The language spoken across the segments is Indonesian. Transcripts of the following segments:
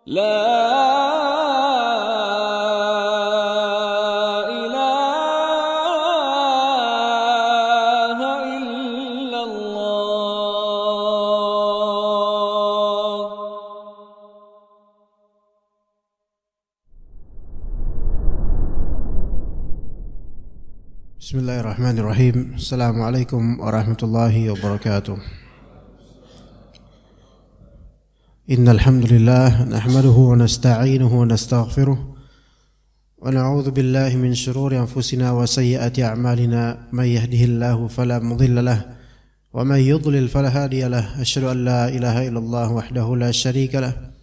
لا إله إلا الله. بسم الله الرحمن الرحيم. السلام عليكم ورحمة الله وبركاته. إن الحمد لله نحمده ونستعينه ونستغفره ونعوذ بالله من شرور أنفسنا وسيئات أعمالنا. من يهده الله فلا مضل له ومن يضلل فلا هادي له. أشهد أن لا إله إلا الله وحده لا شريك له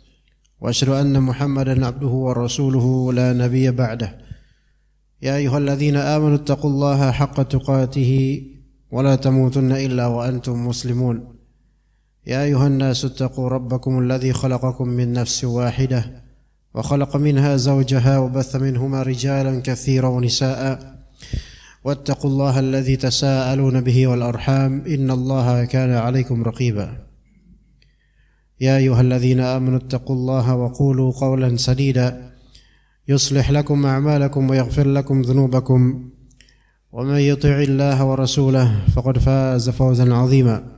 وأشهد أن محمدا عبده ورسوله لا نبي بعده. يا أيها الذين آمنوا اتقوا الله حق تقاته ولا تموتن إلا وأنتم مسلمون. يا أيها الناس اتقوا ربكم الذي خلقكم من نفس واحدة وخلق منها زوجها وبث منهما رجالا كثيرا ونساء واتقوا الله الذي تساءلون به والأرحام إن الله كان عليكم رقيبا. يا أيها الذين آمنوا اتقوا الله وقولوا قولا سديدا يصلح لكم أعمالكم ويغفر لكم ذنوبكم ومن يطع الله ورسوله فقد فاز فوزا عظيما.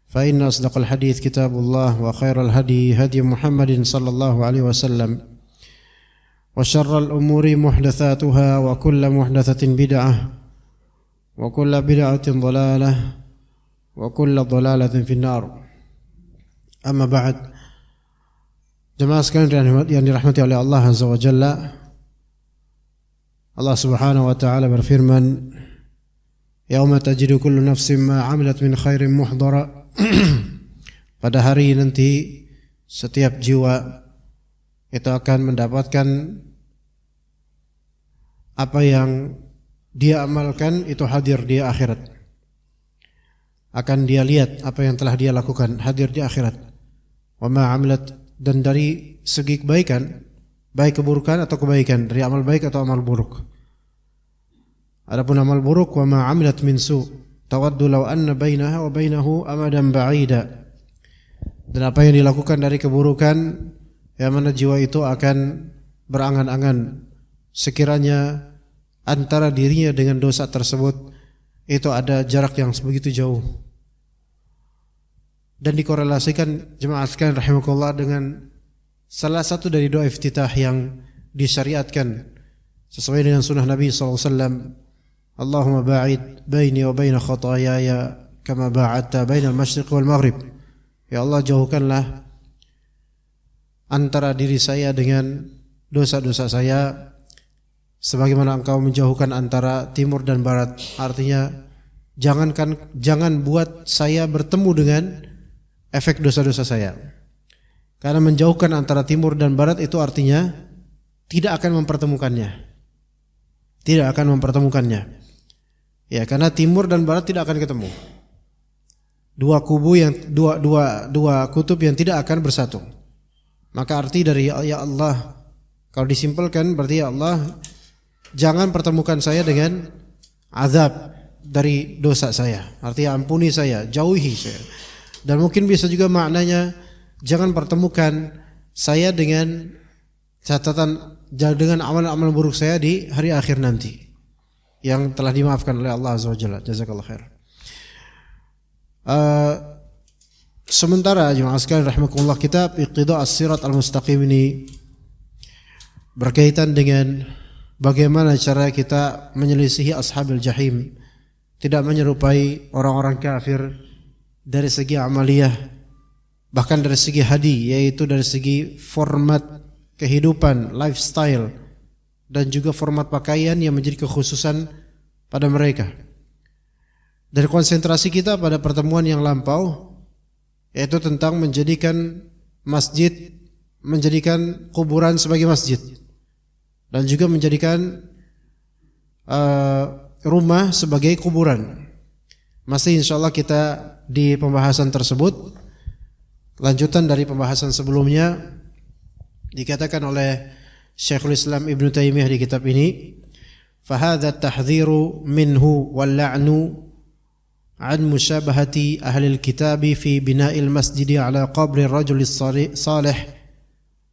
فإن أصدق الحديث كتاب الله وخير الهدي هدي محمد صلى الله عليه وسلم وشر الأمور محدثاتها وكل محدثة بدعة وكل بدعة ضلالة وكل ضلالة في النار. أما بعد. Jemaah sekalian yang dirahmati oleh Allah Azza wa Jalla, Allah Subhanahu wa taala berfirman, "Yauma tajidu kullu nafsin ma 'amilat min khairin muhdara." Pada hari nanti setiap jiwa itu akan mendapatkan apa yang dia amalkan itu hadir di akhirat. Akan dia lihat apa yang telah dia lakukan hadir di akhirat. Wa ma 'amilat, dan dari segi kebaikan, baik keburukan atau kebaikan, dari amal baik atau amal buruk. Adapun amal buruk, wa ma 'amilat min su' tawaddu law anna bainaha wa bainahu amadan ba'ida. Dan apa yang dilakukan dari keburukan, yang mana jiwa itu akan berangan-angan sekiranya antara dirinya dengan dosa tersebut itu ada jarak yang sebegitu jauh. Dan dikorelasikan jemaah sekalian rahimakumullah dengan salah satu dari doa iftitah yang disyariatkan sesuai dengan sunnah Nabi SAW. Allahumma ba'id baini wa baina khataayaya kama ba'adta bainal masyriq wal maghrib. Ya Allah, jauhkanlah antara diri saya dengan dosa-dosa saya sebagaimana Engkau menjauhkan antara timur dan barat. Artinya jangan buat saya bertemu dengan efek dosa-dosa saya. Karena menjauhkan antara timur dan barat itu artinya tidak akan mempertemukannya. Tidak akan mempertemukannya. Ya, karena timur dan barat tidak akan ketemu. Dua kutub yang tidak akan bersatu. Maka arti dari ya Allah, kalau disimpulkan berarti ya Allah, jangan pertemukan saya dengan azab dari dosa saya. Artinya ampuni saya, jauhi saya. Dan mungkin bisa juga maknanya jangan pertemukan saya dengan catatan dengan amal-amal buruk saya di hari akhir nanti yang telah dimaafkan oleh Allah Azza wa Jalla. Jazakallahu khair. Sementara jemaah sekalian rahimakumullah, kitab Iqtida' as-Sirat al-Mustaqim ini berkaitan dengan bagaimana cara kita menyelisihi ashabil jahim, tidak menyerupai orang-orang kafir dari segi amaliyah, bahkan dari segi hadi, yaitu dari segi format kehidupan, lifestyle, dan juga format pakaian yang menjadi kekhususan pada mereka. Dari konsentrasi kita pada pertemuan yang lampau, yaitu tentang menjadikan masjid, menjadikan kuburan sebagai masjid, dan juga menjadikan rumah sebagai kuburan. Masih insyaallah kita di pembahasan tersebut, lanjutan dari pembahasan sebelumnya, dikatakan oleh Syekhul Islam Ibnu Taimiyah di kitab ini, "Fahadha at-tahdhiru minhu wal la'nu an mushabahati ahli al-kitab fi bina'il masjidi ala qabri ar-rajul as-salih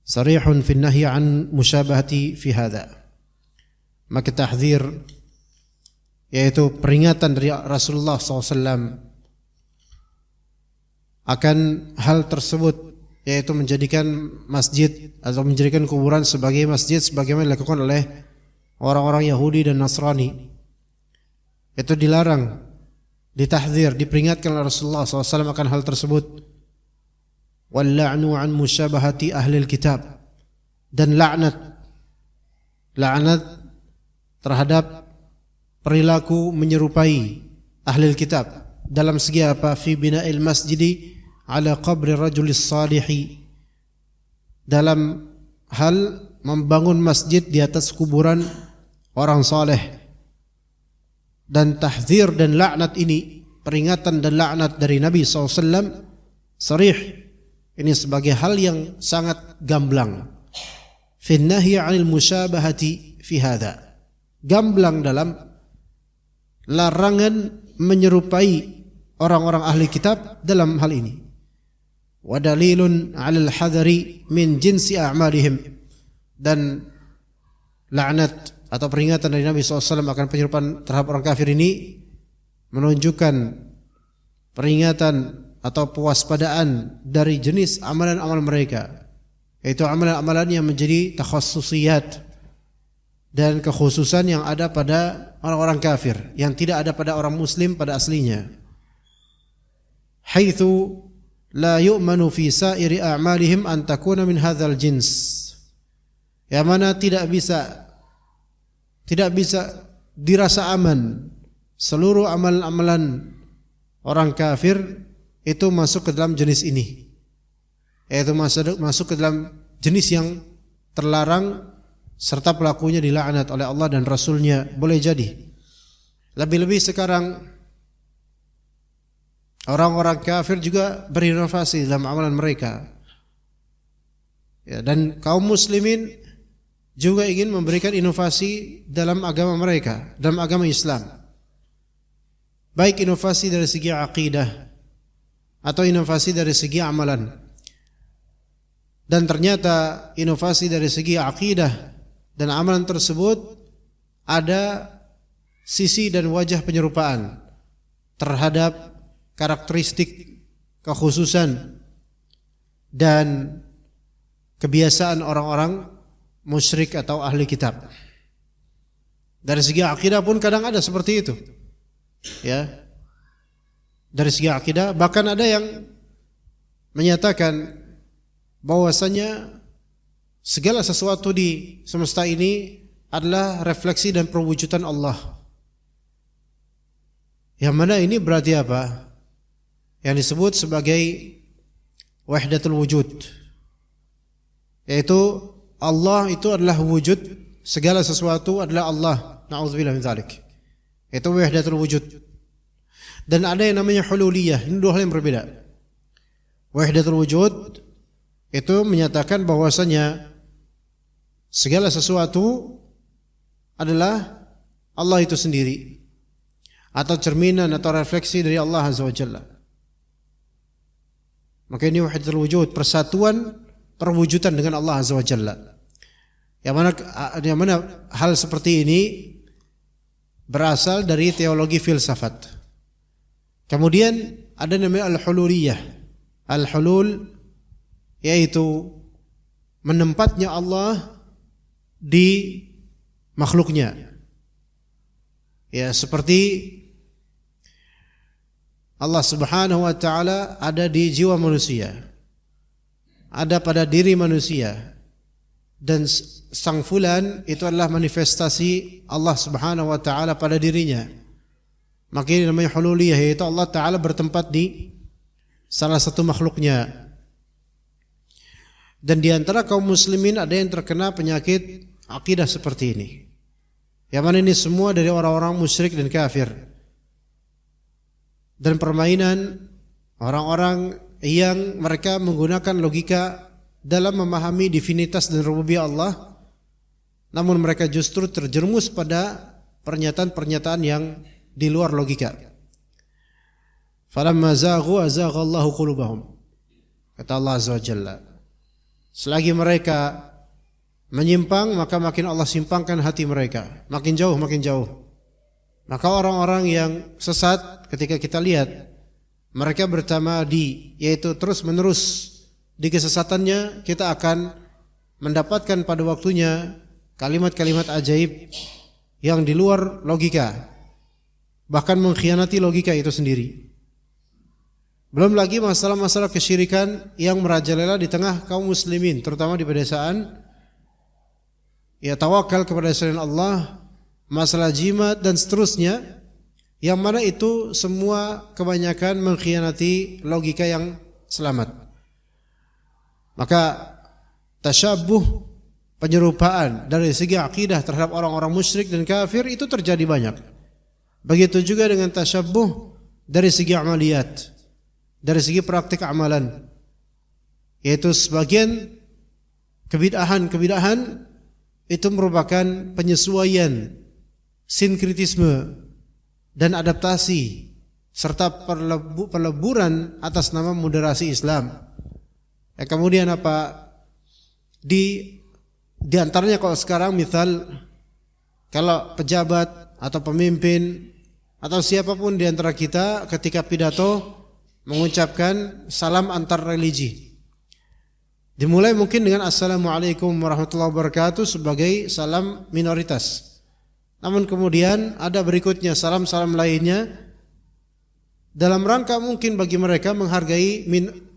sarihun fi nahyi an musyabahati fi hadha. Maka tahdzir, yaitu peringatan dari Rasulullah SAW akan hal tersebut, yaitu menjadikan masjid atau menjadikan kuburan sebagai masjid sebagaimana dilakukan oleh orang-orang Yahudi dan Nasrani. Itu dilarang, ditahdzir, diperingatkan oleh Rasulullah SAW akan hal tersebut. Wal la'nu an musyabahati ahlil kitab, dan laknat terhadap perilaku menyerupai ahlil kitab dalam segi apa? Fi bina'il masjidi ala qabri rajulis salihi, dalam hal membangun masjid di atas kuburan orang saleh. Dan tahdzir dan laknat ini, peringatan dan laknat dari Nabi SAW sarih, ini sebagai hal yang sangat gamblang. Fi nahyi 'anil musyabahati fi hadha, gamblang dalam larangan menyerupai orang-orang ahli kitab dalam hal ini. Wa dalilun 'alal hadari min jinsi a'malihim, dan laknat atau peringatan dari Nabi SAW akan penyerupaan terhadap orang kafir ini menunjukkan peringatan atau pewaspadaan dari jenis amalan-amalan mereka, yaitu amalan-amalan yang menjadi takhassusiyat dan kekhususan yang ada pada orang-orang kafir, yang tidak ada pada orang muslim pada aslinya. Haitsu la yu'manu fi sa'iri a'malihim an takuna min hadzal jins, yang mana tidak bisa dirasa aman seluruh amalan-amalan orang kafir itu masuk ke dalam jenis ini, yaitu masuk ke dalam jenis yang terlarang serta pelakunya dilaknat oleh Allah dan Rasulnya. Boleh jadi lebih-lebih sekarang orang-orang kafir juga berinovasi dalam amalan mereka, ya, dan kaum muslimin juga ingin memberikan inovasi dalam agama mereka, dalam agama Islam, baik inovasi dari segi akidah atau inovasi dari segi amalan. Dan ternyata inovasi dari segi akidah dan amalan tersebut ada sisi dan wajah penyerupaan terhadap karakteristik, kekhususan dan kebiasaan orang-orang musyrik atau ahli kitab. Dari segi akidah pun kadang ada seperti itu, ya. Dari segi akidah bahkan ada yang menyatakan bahwasanya segala sesuatu di semesta ini adalah refleksi dan perwujudan Allah. Yang mana ini berarti apa? Yang disebut sebagai wahdatul wujud, yaitu Allah itu adalah wujud, segala sesuatu adalah Allah. Na'udzubillah min dzalik. Itu wahdatul wujud. Dan ada yang namanya hululiyah. Ini dua hal yang berbeda. Wahdatul wujud itu menyatakan bahwasanya segala sesuatu adalah Allah itu sendiri, atau cerminan atau refleksi dari Allah Azza wa Jalla. Maka ini wahdatul wujud, persatuan perwujudan dengan Allah Azza wa Jalla. Yang mana hal seperti ini berasal dari teologi filsafat. Kemudian ada namanya al-hululiyah. Al-hulul yaitu menempatnya Allah di makhluknya. Ya, seperti Allah Subhanahu wa taala ada di jiwa manusia, ada pada diri manusia, dan sang fulan itu adalah manifestasi Allah Subhanahu wa taala pada dirinya. Maka ini namanya hululiyah, yaitu Allah taala bertempat di salah satu makhluknya. Dan di antara kaum muslimin ada yang terkena penyakit akidah seperti ini, yang mana ini semua dari orang-orang musyrik dan kafir, dan permainan orang-orang yang mereka menggunakan logika dalam memahami divinitas dan rububiyah Allah, namun mereka justru terjerumus pada pernyataan-pernyataan yang di luar logika. Falamma zaghu azagha Allahu qulubahum. Kata Allah Azza wa Jalla, Selagi mereka menyimpang, maka makin Allah simpangkan hati mereka, makin jauh makin jauh. Maka orang-orang yang sesat, ketika kita lihat mereka bertamadi, yaitu terus menerus di kesesatannya, kita akan mendapatkan pada waktunya kalimat-kalimat ajaib yang di luar logika, bahkan mengkhianati logika itu sendiri. Belum lagi masalah-masalah kesyirikan yang merajalela di tengah kaum muslimin, terutama di pedesaan. Ya, tawakal kepada selain Allah, masalah jimat dan seterusnya, yang mana itu semua kebanyakan mengkhianati logika yang selamat. Maka tasyabuh, penyerupaan dari segi akidah terhadap orang-orang musyrik dan kafir itu terjadi banyak. Begitu juga dengan tasyabuh dari segi amaliyat, dari segi praktik amalan, yaitu sebagian kebid'ahan itu merupakan penyesuaian, sinkritisme dan adaptasi serta peleburan atas nama moderasi Islam. Kemudian apa? Di antaranya kalau sekarang misal kalau pejabat atau pemimpin atau siapapun di antara kita ketika pidato mengucapkan salam antar religi, dimulai mungkin dengan Assalamualaikum warahmatullahi wabarakatuh sebagai salam minoritas. Namun kemudian ada berikutnya salam-salam lainnya dalam rangka mungkin bagi mereka menghargai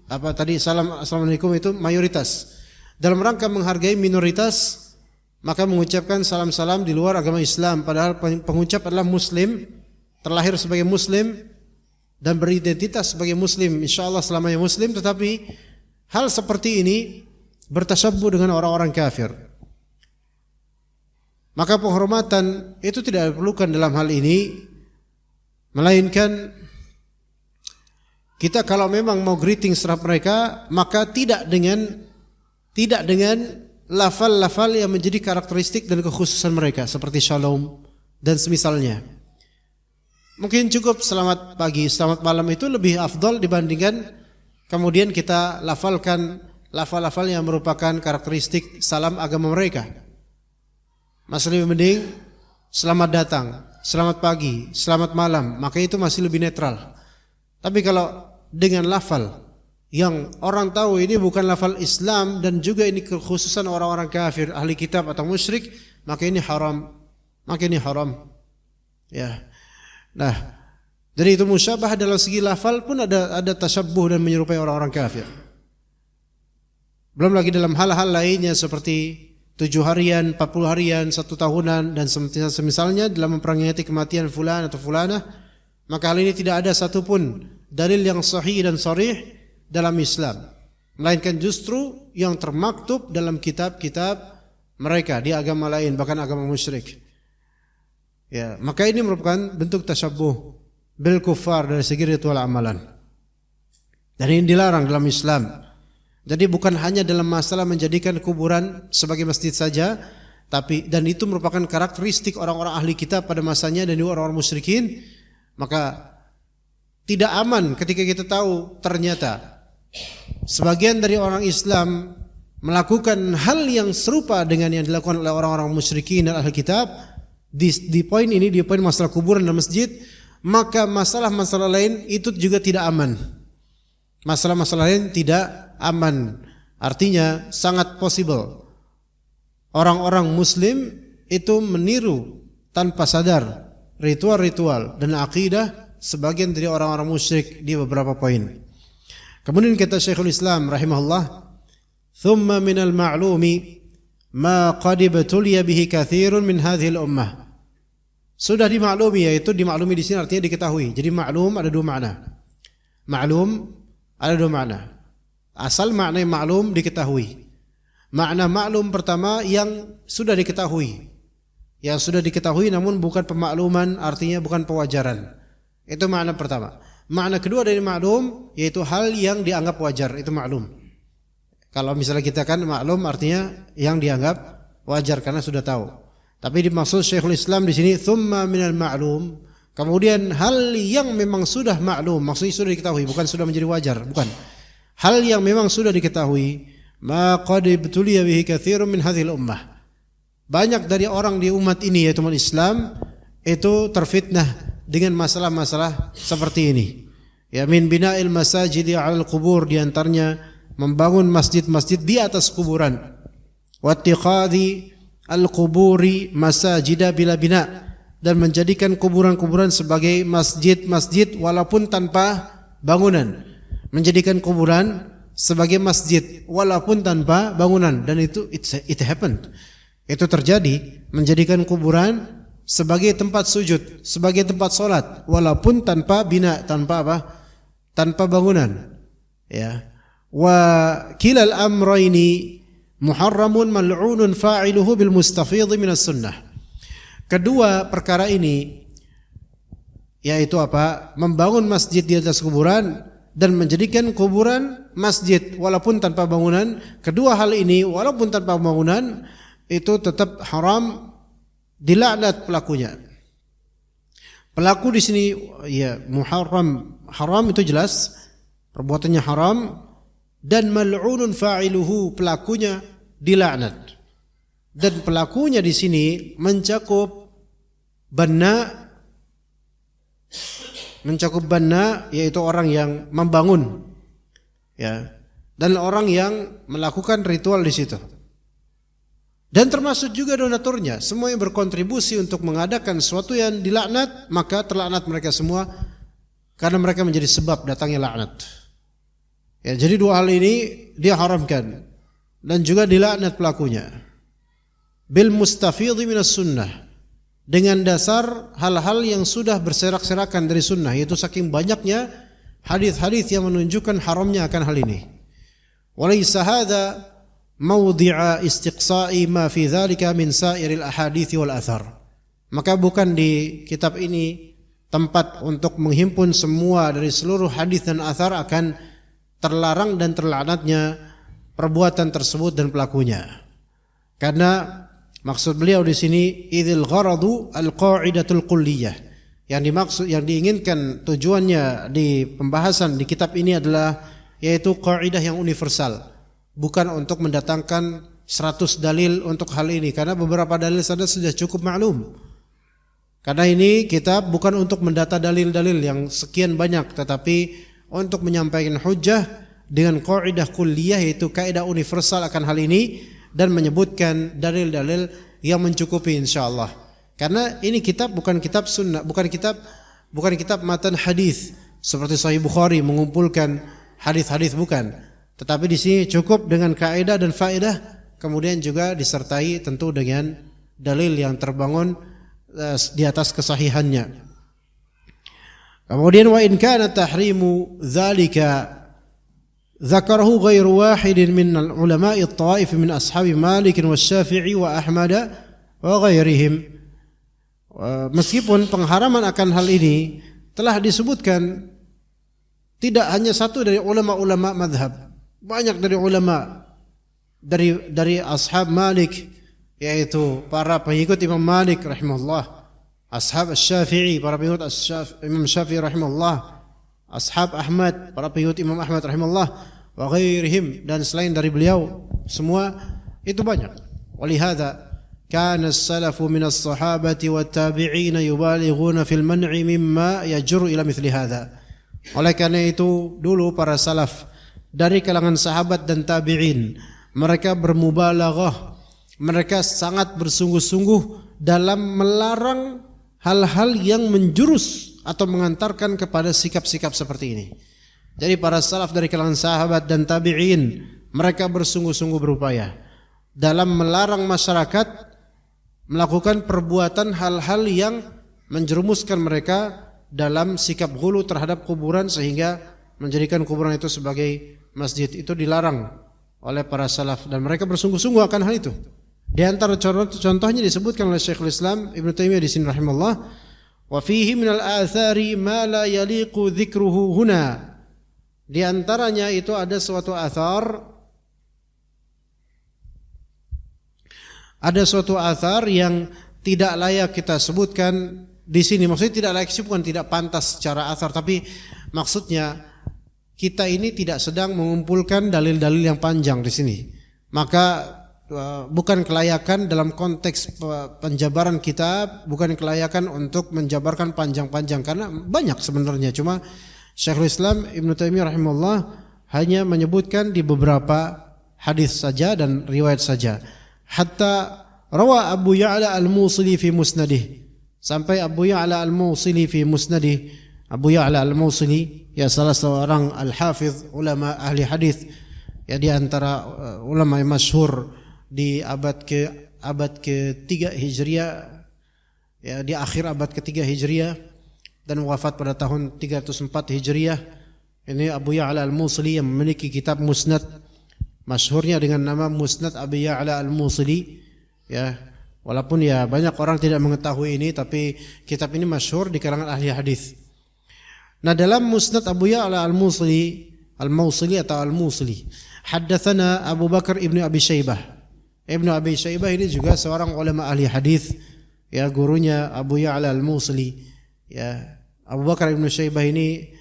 Assalamualaikum itu mayoritas. Dalam rangka menghargai minoritas, maka mengucapkan salam-salam di luar agama Islam, padahal pengucap adalah muslim, terlahir sebagai muslim dan beridentitas sebagai muslim, insyaallah selamanya muslim, tetapi hal seperti ini bertasabbuh dengan orang-orang kafir. Maka penghormatan itu tidak diperlukan dalam hal ini, melainkan kita kalau memang mau greeting terhadap mereka, maka tidak dengan lafal-lafal yang menjadi karakteristik dan kekhususan mereka seperti shalom dan semisalnya. Mungkin cukup selamat pagi, selamat malam itu lebih afdal dibandingkan kemudian kita lafalkan lafal-lafal yang merupakan karakteristik salam agama mereka. Masih lebih mending selamat datang, selamat pagi, selamat malam, maka itu masih lebih netral. Tapi kalau dengan lafal yang orang tahu ini bukan lafal Islam dan juga ini kekhususan orang-orang kafir, ahli kitab atau musyrik, maka ini haram. Ya. Nah, jadi itu musyabah dalam segi lafal pun ada tasabbuh dan menyerupai orang-orang kafir. Belum lagi dalam hal-hal lainnya seperti 7 harian, 40 harian, 1 tahunan dan semisalnya dalam memperingati kematian fulan atau fulanah, maka hal ini tidak ada satupun dalil yang sahih dan sharih dalam Islam, melainkan justru yang termaktub dalam kitab-kitab mereka di agama lain, bahkan agama musyrik. Ya, maka ini merupakan bentuk tashabbuh bil kuffar dari segi ritual amalan. Dan ini dilarang dalam Islam. Jadi bukan hanya dalam masalah menjadikan kuburan sebagai masjid saja, tapi dan itu merupakan karakteristik orang-orang ahli kitab pada masanya dan juga orang-orang musyrikin, maka tidak aman ketika kita tahu ternyata sebagian dari orang Islam melakukan hal yang serupa dengan yang dilakukan oleh orang-orang musyrikin dan ahli kitab. Di poin ini, di poin masalah kuburan dan masjid, maka masalah-masalah lain itu juga tidak aman. Masalah-masalah lain tidak aman. Artinya sangat possible orang-orang muslim itu meniru tanpa sadar ritual-ritual dan akidah sebagian dari orang-orang musyrik di beberapa poin. Kemudian kata Syekhul Islam rahimahullah, "Thumma minal ma'lumi ma qad ibtuliya bihi katsirun min hadhihi al-ummah." Sudah dimaklumi, yaitu dimaklumi di sini artinya diketahui. Jadi maklum ada 2 makna. Maklum ada 2 makna. Asal makna maklum diketahui. Makna maklum pertama yang sudah diketahui. Yang sudah diketahui namun bukan pemakluman, artinya bukan pewajaran. Itu makna pertama. Makna kedua dari maklum yaitu hal yang dianggap wajar, itu maklum. Kalau misalnya kita kan maklum artinya yang dianggap wajar karena sudah tahu. Tapi dimaksud Syekhul Islam di sini thumma minal ma'lum, kemudian hal yang memang sudah maklum, maksudnya sudah diketahui, bukan sudah menjadi wajar, bukan. Hal yang memang sudah diketahui, ma qad ibtuliya bihi katsirun min hadhil ummah. Banyak dari orang di umat ini yaitu umat Islam itu terfitnah dengan masalah-masalah seperti ini. Ya, min bina'il masajidi 'alal qubur, di antaranya membangun masjid-masjid di atas kuburan. Wattiqadhi al-quburi masajida bila bina, dan menjadikan kuburan-kuburan sebagai masjid-masjid walaupun tanpa bangunan. Menjadikan kuburan sebagai masjid walaupun tanpa bangunan, dan itu it happened. Itu terjadi, menjadikan kuburan sebagai tempat sujud, sebagai tempat salat walaupun tanpa bina, tanpa apa? Tanpa bangunan. Ya. Wa kilal amrayni muharramun mal'unun fa'iluhu bil mustafidh min as-sunnah. Kedua perkara ini yaitu apa? Membangun masjid di atas kuburan dan menjadikan kuburan masjid walaupun tanpa bangunan. Kedua hal ini walaupun tanpa bangunan itu tetap haram, dilaknat pelakunya. Pelaku di sini ya muharram, haram itu jelas, perbuatannya haram, dan mal'unun fa'iluhu, pelakunya dilaknat. Dan pelakunya di sini mencakup banna yaitu orang yang membangun, ya, dan orang yang melakukan ritual di situ. Dan termasuk juga donaturnya, semua yang berkontribusi untuk mengadakan sesuatu yang dilaknat, maka terlaknat mereka semua karena mereka menjadi sebab datangnya laknat. Ya, jadi dua hal ini dia haramkan dan juga dilaknat pelakunya. Bil mustafidhi minas sunnah, dengan dasar hal-hal yang sudah berserak-serakan dari sunnah, yaitu saking banyaknya hadis-hadis yang menunjukkan haramnya akan hal ini. Walaysa hadza mawdi'a istiqsa'i ma fi dzalika min sa'iril ahadits wal athar. Maka bukan di kitab ini tempat untuk menghimpun semua dari seluruh hadis dan athar akan terlarang dan terlaknatnya perbuatan tersebut dan pelakunya. Karena maksud beliau di sini idzil gharadu al-qa'idatul kulliyah. Yang dimaksud, yang diinginkan tujuannya di pembahasan di kitab ini adalah yaitu kaidah yang universal. Bukan untuk mendatangkan 100 dalil untuk hal ini, karena beberapa dalil saja sudah cukup maklum. Karena ini kitab bukan untuk mendata dalil-dalil yang sekian banyak, tetapi untuk menyampaikan hujjah dengan kaidah kulliyah, yaitu kaidah universal akan hal ini, dan menyebutkan dalil-dalil yang mencukupi insyaallah. Karena ini kitab bukan kitab sunnah, bukan kitab matan hadis seperti Sahih Bukhari mengumpulkan hadis-hadis, bukan. Tetapi di sini cukup dengan kaidah dan faedah, kemudian juga disertai tentu dengan dalil yang terbangun di atas kesahihannya. Kemudian wa in kana tahrimu dzalika dzakarahu ghairu wahidin min ulama'i at-tawaif min ashabi Malik wa Syafi'i wa Ahmad wa ghairihim. Meskipun pengharaman akan hal ini telah disebutkan tidak hanya satu dari ulama-ulama mazhab, banyak dari ulama dari ashab Malik, yaitu para pengikut Imam Malik rahimahullah, ashab Syafi'i, para pengikut Imam Syafi'i rahimahullah, ashab Ahmad, para pengikut Imam Ahmad rahimahullah, wa ghairihim, dan selain dari beliau semua itu banyak. Walihada kana as-salafu min as-sahabati wat-tabi'in yubalighuna fil man'i mimma yajru ila mithli hadha. Oleh karena itu dulu para salaf dari kalangan sahabat dan tabi'in, mereka bermubalaghah, mereka sangat bersungguh-sungguh dalam melarang hal-hal yang menjurus atau mengantarkan kepada sikap-sikap seperti ini. Jadi para salaf dari kalangan sahabat dan tabi'in, mereka bersungguh-sungguh berupaya dalam melarang masyarakat melakukan perbuatan hal-hal yang menjerumuskan mereka dalam sikap ghulu terhadap kuburan sehingga menjadikan kuburan itu sebagai masjid. Itu dilarang oleh para salaf dan mereka bersungguh-sungguh akan hal itu. Di antara contohnya disebutkan oleh Syekhul Islam Ibnu Taimiyah di sini rahimahullah, wa fihi minal athari ma la yaliqu dzikruhu huna. Di antaranya itu ada suatu athar yang tidak layak kita sebutkan di sini. Maksudnya tidak layak bukan tidak pantas secara athar, tapi maksudnya kita ini tidak sedang mengumpulkan dalil-dalil yang panjang di sini. Maka bukan kelayakan dalam konteks penjabaran kitab, bukan kelayakan untuk menjabarkan panjang-panjang karena banyak sebenarnya. Cuma Syekhul Islam Ibnu Taimiyah rahimahullah hanya menyebutkan di beberapa hadis saja dan riwayat saja. Hatta rawa Abu Ya'la al-Mawsili fi musnadih, sampai Abu Ya'la al-Mawsili fi musnadih. Abu Ya'la al-Mawsili ya salah seorang al-hafiz ulama ahli hadis ya di antara ulama yang masyhur di abad ke-3 Hijriah, ya di akhir abad ke-3 Hijriah dan wafat pada tahun 304 Hijriah. Ini Abu Ya'la al-Mawsili yang memiliki kitab Musnad, masyhurnya dengan nama Musnad Abu Ya'la al-Mawsili. Ya, walaupun ya banyak orang tidak mengetahui ini, tapi kitab ini masyhur di kalangan ahli hadis. Nah, dalam Musnad Abu Ya'la al-Mawsili atau al-Mawsili, haddatsana Abu Bakar ibnu Abi Syaibah. Ibnu Abi Syaibah ini juga seorang ulama ahli hadis, ya gurunya Abu Ya'la al-Mawsili. Ya, Abu Bakar ibnu Syaibah ini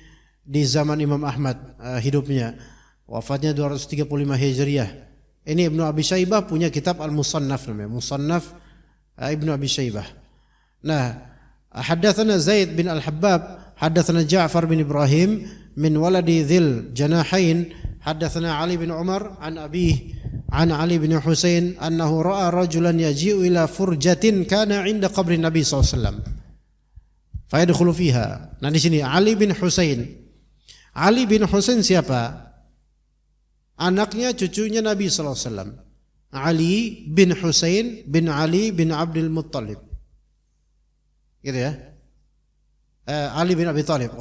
di zaman Imam Ahmad hidupnya, wafatnya 235 Hijriah. Ini Ibnu Abi Syaibah punya kitab Al-Musannaf namanya, Musannaf Ibnu Abi Syaibah. Nah, haddatsana Zaid bin Al-Habbab, haddatsana Ja'far bin Ibrahim min waladi Dzil Janahain, haddatsana Ali bin Umar an abihi an Ali bin Husain annahu ra'a rajulan yaji'u ila furjatin kana 'inda qabri Nabi sallallahu alaihi wasallam fa yadkhulu fiha. Nah, di sini Ali bin Husain. Ali bin Husain siapa? Anaknya, cucunya Nabi sallallahu alaihi wasallam. Ali bin Husain bin Ali bin Abdul Muttalib. Gitu ya. Ali bin Abi Thalib.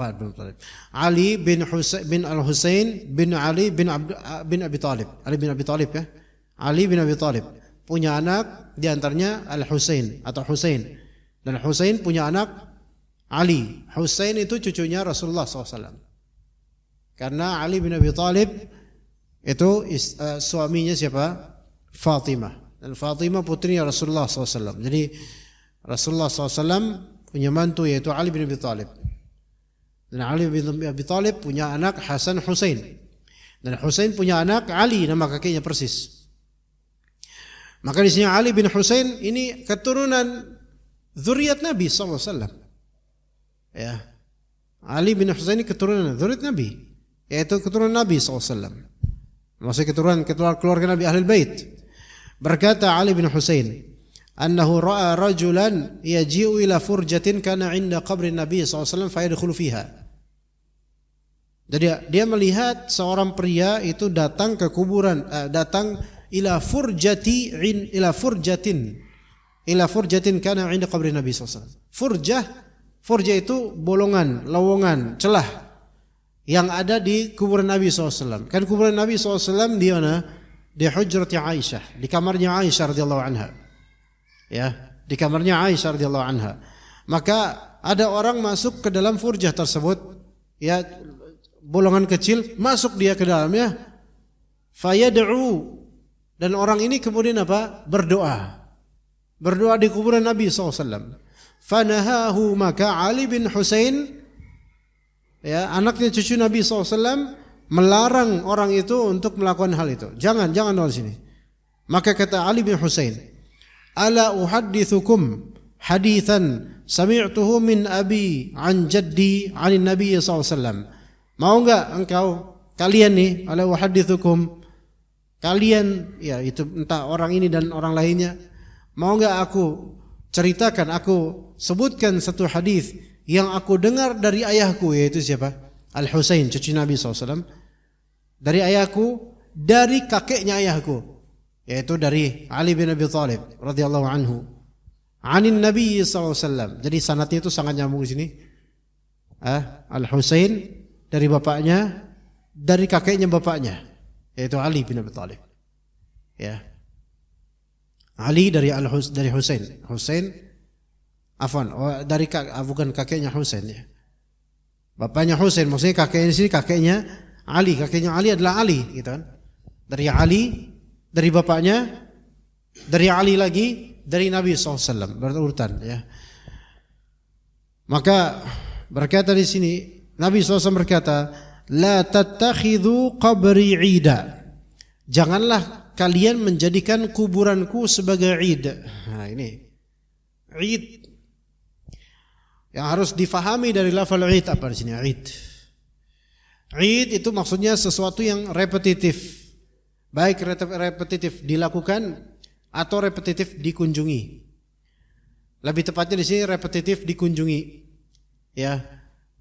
Ali bin Husain bin Al-Husain bin Ali bin Abi Thalib. Ali bin Abi Thalib ya. Ali bin Abi Thalib punya anak, di antaranya Al-Husain atau Husain. Dan Husain punya anak Ali. Husain itu cucunya Rasulullah SAW. Karena Ali bin Abi Thalib itu suaminya siapa? Fatimah. Dan Fatimah putrinya Rasulullah SAW. Jadi Rasulullah SAW punya mantu yaitu Ali bin Abi Thalib. Dan Ali bin Abi Thalib punya anak Hasan Husain. Dan Husain punya anak Ali, nama kakeknya persis. Maka di sini Ali bin Husain ini keturunan zuriat Nabi SAW. Ya, Ali bin Husain ini keturunan zuriat Nabi, yaitu keturunan Nabi SAW. Maksudnya keturunan keluarga Nabi Ahlul Bait. Berkata Ali bin Husain, annahu ra'a rajulan yaji'u ila furjatin kana 'inda qabri Nabi SAW fa yadkhulu fiha. Jadi dia melihat seorang pria itu datang ke kuburan, datang ila furjatin kana 'inda qabri Nabi SAW. Furjah itu bolongan, lowongan, celah yang ada di kuburan Nabi SAW. Kan kuburan Nabi SAW di mana? Di hujrat Aisyah, di kamarnya Aisyah radhiyallahu anha. Ya, di kamarnya Aisyah radhiyallahu anha. Maka ada orang masuk ke dalam furjah tersebut, ya bolongan kecil, masuk dia ke dalamnya, fayad'u, dan orang ini kemudian apa? Berdoa di kuburan Nabi SAW. Fanahahu, maka Ali bin Husain, ya anaknya cucu Nabi SAW, melarang orang itu untuk melakukan hal itu. Jangan di sini. Maka kata Ali bin Husain, ala uhaddithukum hadithan sami'tuhu min abi an jaddi anin nabi SAW. Mau enggak kalian nih, ala uhaddithukum, kalian, ya itu entah orang ini dan orang lainnya, mau enggak aku ceritakan, aku sebutkan satu hadis yang aku dengar dari ayahku, yaitu siapa? Al-Husain, cucu Nabi SAW. Dari ayahku, dari kakeknya ayahku, yaitu dari Ali bin Abi Thalib radhiyallahu anhu, anin Nabi SAW. Jadi sanadnya itu sangat nyambung di sini. Al-Husain dari bapaknya, dari kakeknya bapaknya, yaitu Ali bin Abi Thalib. Ya, Ali dari Husain. Bukan kakeknya Husain ya. Bapaknya Husain, maksudnya kakeknya di sini kakeknya Ali. Kakeknya Ali adalah Ali, gitu kan? Dari Ali, dari bapaknya, dari Ali lagi, dari Nabi SAW, berurutan ya. Maka berkata di sini, Nabi SAW berkata, la tattakhidhu qabri 'ida. Janganlah kalian menjadikan kuburanku sebagai id. Nah ini id yang harus difahami dari lafal id apa di sini id. Id itu maksudnya sesuatu yang repetitif, baik repetitif dilakukan atau repetitif dikunjungi. Lebih tepatnya di sini repetitif dikunjungi. Ya,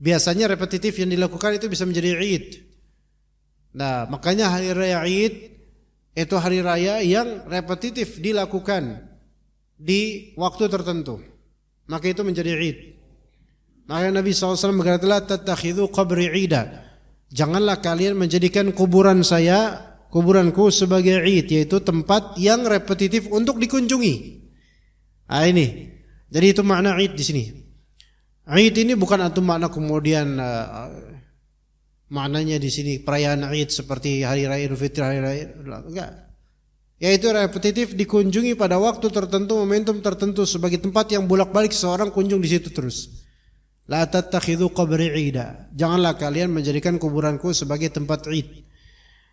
biasanya repetitif yang dilakukan itu bisa menjadi id. Nah, makanya hari raya id itu hari raya yang repetitif dilakukan di waktu tertentu. Maka itu menjadi id. Maka Nabi SAW berkata, la tattakhidhu qabri ida. Janganlah kalian menjadikan kuburanku sebagai id, yaitu tempat yang repetitif untuk dikunjungi. Nah ini. Jadi itu makna id di sini. Id ini bukan antum makna kemudian maknanya di sini perayaan Id seperti hari raya Idul Fitri, hari raya enggak. Yaitu repetitif dikunjungi pada waktu tertentu, momentum tertentu sebagai tempat yang bolak-balik seorang kunjung di situ terus. La tattakhidhu qabri ida. Janganlah kalian menjadikan kuburanku sebagai tempat Id.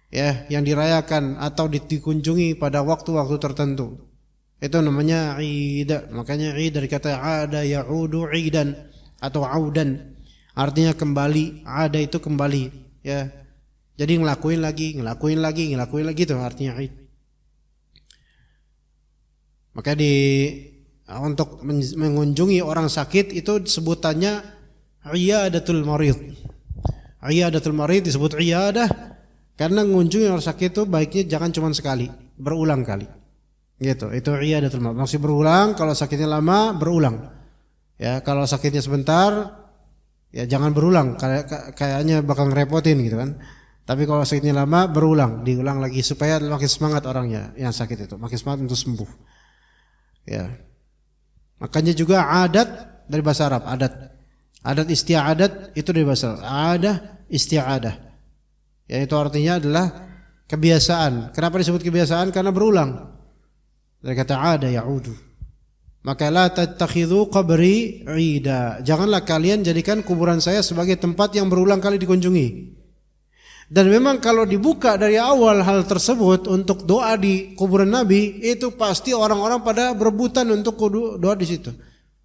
Ya, yang dirayakan atau dikunjungi pada waktu-waktu tertentu. Itu namanya Id. Makanya Id dari kata ada ya'udu idan atau audan. Artinya kembali, ada itu kembali, ya. Jadi ngelakuin lagi itu artinya id. Maka untuk mengunjungi orang sakit itu sebutannya iyadatul marid. Iyadatul marid disebut iyadah karena mengunjungi orang sakit itu baiknya jangan cuma sekali, berulang kali. Gitu. Itu iyadatul marid. Maksud berulang, kalau sakitnya lama berulang. Ya, kalau sakitnya sebentar ya jangan berulang, kayaknya bakal ngerepotin gitu kan. Tapi kalau sakitnya lama berulang, diulang lagi supaya makin semangat orangnya yang sakit itu, makin semangat untuk sembuh. Ya. Makanya juga adat dari bahasa Arab, adat isti'adat itu dari bahasa Arab. Adah isti'adah. Ya itu artinya adalah kebiasaan. Kenapa disebut kebiasaan? Karena berulang. Dari kata ada ya'udu. Maka la tattakhidhu qabri ida. Janganlah kalian jadikan kuburan saya sebagai tempat yang berulang kali dikunjungi. Dan memang kalau dibuka dari awal hal tersebut untuk doa di kuburan Nabi, itu pasti orang-orang pada berebutan untuk doa di situ.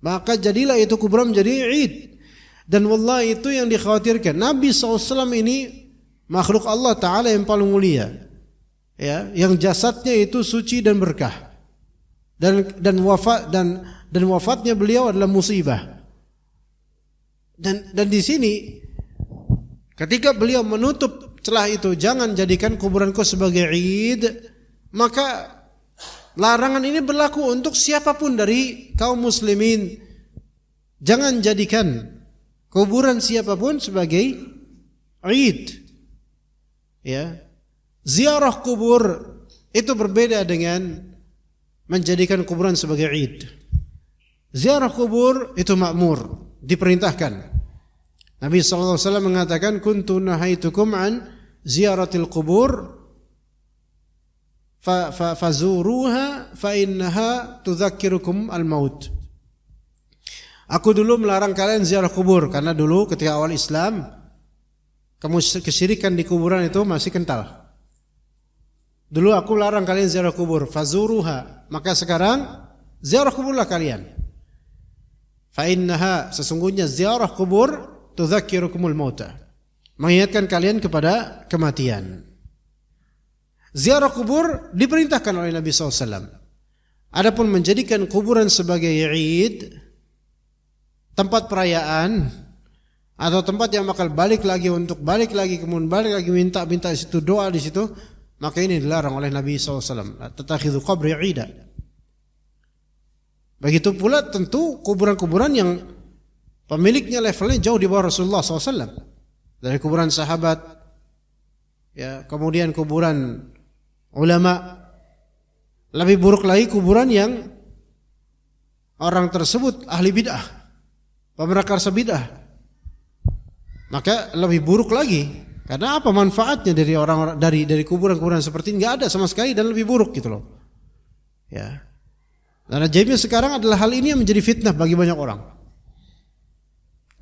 Maka jadilah itu kuburan menjadi id. Dan wallahi itu yang dikhawatirkan. Nabi SAW ini makhluk Allah Ta'ala yang paling mulia. Ya, yang jasadnya itu suci dan berkah. Dan wafatnya beliau adalah musibah. Dan di sini ketika beliau menutup celah itu, jangan jadikan kuburanku sebagai id, maka larangan ini berlaku untuk siapapun dari kaum muslimin. Jangan jadikan kuburan siapapun sebagai id. Ya. Ziarah kubur itu berbeda dengan menjadikan kuburan sebagai id. Ziarah kubur itu makmur, diperintahkan. Nabi SAW mengatakan, kuntu nahaitukum an ziyaratil kubur fazuruha fa innaha tudzakirukum al-maut. Aku dulu melarang kalian ziarah kubur karena dulu ketika awal Islam kesyirikan di kuburan itu masih kental. Dulu aku larang kalian ziarah kubur, fazuruha. Maka sekarang ziarah kuburlah kalian. Fa innaha, sesungguhnya ziarah kubur tudzakirukumul mauta, mengingatkan kalian kepada kematian. Ziarah kubur diperintahkan oleh Nabi SAW. Adapun menjadikan kuburan sebagai id, tempat perayaan atau tempat yang bakal balik lagi kemudian balik lagi minta di situ, doa di situ, maka ini dilarang oleh Nabi SAW. Tattakhidhu qabri ida. Begitu pula tentu kuburan-kuburan yang pemiliknya levelnya jauh di bawah Rasulullah SAW. Dari kuburan sahabat, ya, kemudian kuburan ulama. Lebih buruk lagi kuburan yang orang tersebut ahli bid'ah, pemerakarsa bid'ah. Maka lebih buruk lagi. Karena apa manfaatnya dari orang dari kuburan-kuburan seperti ini? Enggak ada sama sekali dan lebih buruk gitu loh. Ya. Dan ajaibnya sekarang adalah hal ini yang menjadi fitnah bagi banyak orang.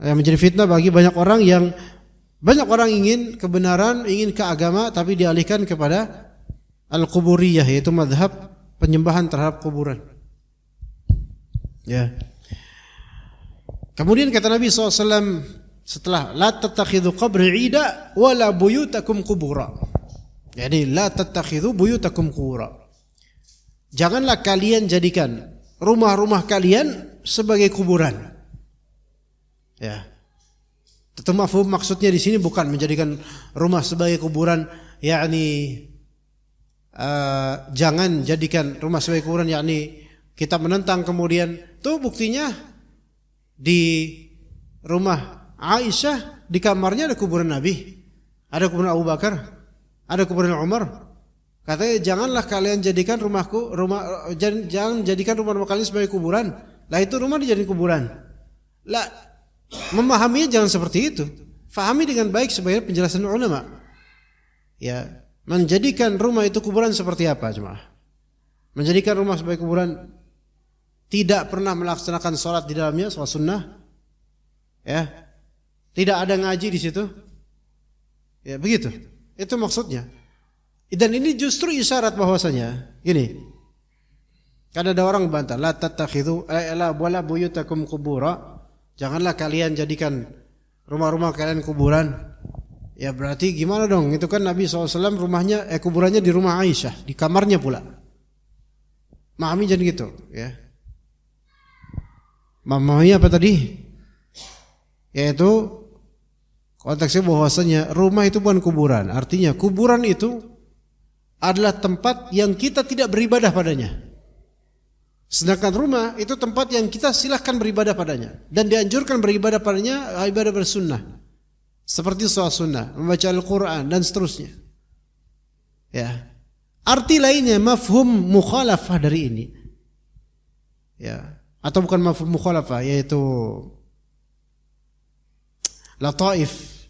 Yang menjadi fitnah bagi banyak orang yang banyak orang ingin kebenaran, ingin ke agama tapi dialihkan kepada al-quburiyah, yaitu mazhab penyembahan terhadap kuburan. Ya. Kemudian kata Nabi SAW setelah la tattakhidhu qabri 'ida wala buyutakum qubura. Jadi la tattakhidhu buyutakum qubura. Janganlah kalian jadikan rumah-rumah kalian sebagai kuburan. Ya. Tentu mafhum maksudnya di sini bukan menjadikan rumah sebagai kuburan, yakni jangan jadikan rumah sebagai kuburan, yakni kita menentang kemudian tuh buktinya di rumah Aisyah di kamarnya ada kuburan Nabi, ada kuburan Abu Bakar, ada kuburan Umar. Katanya janganlah kalian jadikan jangan jadikan rumah kalian sebagai kuburan. Lah itu rumah dijadikan kuburan. Lah memahaminya jangan seperti itu. Fahami dengan baik sebagai penjelasan ulama. Ya, menjadikan rumah itu kuburan seperti apa jemaah? Menjadikan rumah sebagai kuburan, tidak pernah melaksanakan sholat di dalamnya, sholat sunnah. Ya, tidak ada ngaji di situ. Ya begitu. Itu maksudnya. Dan ini justru isyarat bahwasanya gini. Kadang ada orang bantah, la tattakhidhu wala buyutakum qubura. Janganlah kalian jadikan rumah-rumah kalian kuburan. Ya berarti gimana dong? Itu kan Nabi SAW rumahnya kuburannya di rumah Aisyah, di kamarnya pula. Memahami jadi gitu, ya. Memahami apa tadi? Yaitu konteksnya bahwasanya rumah itu bukan kuburan. Artinya kuburan itu adalah tempat yang kita tidak beribadah padanya. Sedangkan rumah itu tempat yang kita silahkan beribadah padanya dan dianjurkan beribadah padanya, ibadah bersunnah. Seperti sholat sunnah, membaca Al-Quran dan seterusnya. Ya. Arti lainnya mafhum mukhalafah dari ini. Ya. Atau bukan mafhum mukhalafah, yaitu lataif,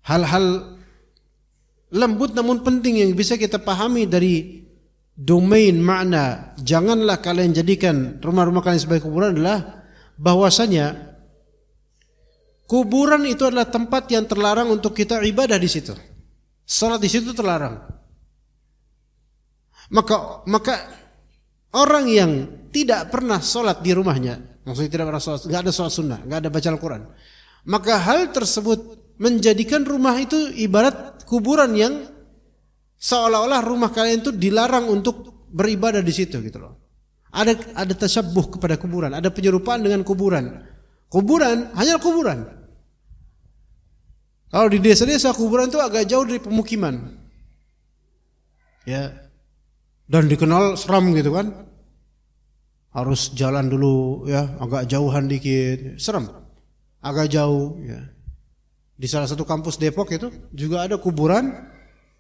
hal-hal lembut namun penting yang bisa kita pahami dari domain makna janganlah kalian jadikan rumah-rumah kalian sebagai kuburan adalah bahwasanya kuburan itu adalah tempat yang terlarang untuk kita ibadah di situ. Salat di situ terlarang. Maka orang yang tidak pernah salat di rumahnya, maksudnya tidak pernah salat, enggak ada salat sunnah, enggak ada baca Al-Quran, maka hal tersebut menjadikan rumah itu ibarat kuburan yang seolah-olah rumah kalian itu dilarang untuk beribadah di situ gitu loh. Ada tasyabbuh kepada kuburan, ada penyerupaan dengan kuburan. Kuburan hanya kuburan. Kalau di desa-desa kuburan itu agak jauh dari pemukiman. Ya. Dan dikenal seram gitu kan. Harus jalan dulu ya, agak jauhan dikit, seram. Agak jauh ya. Di salah satu kampus Depok itu juga ada kuburan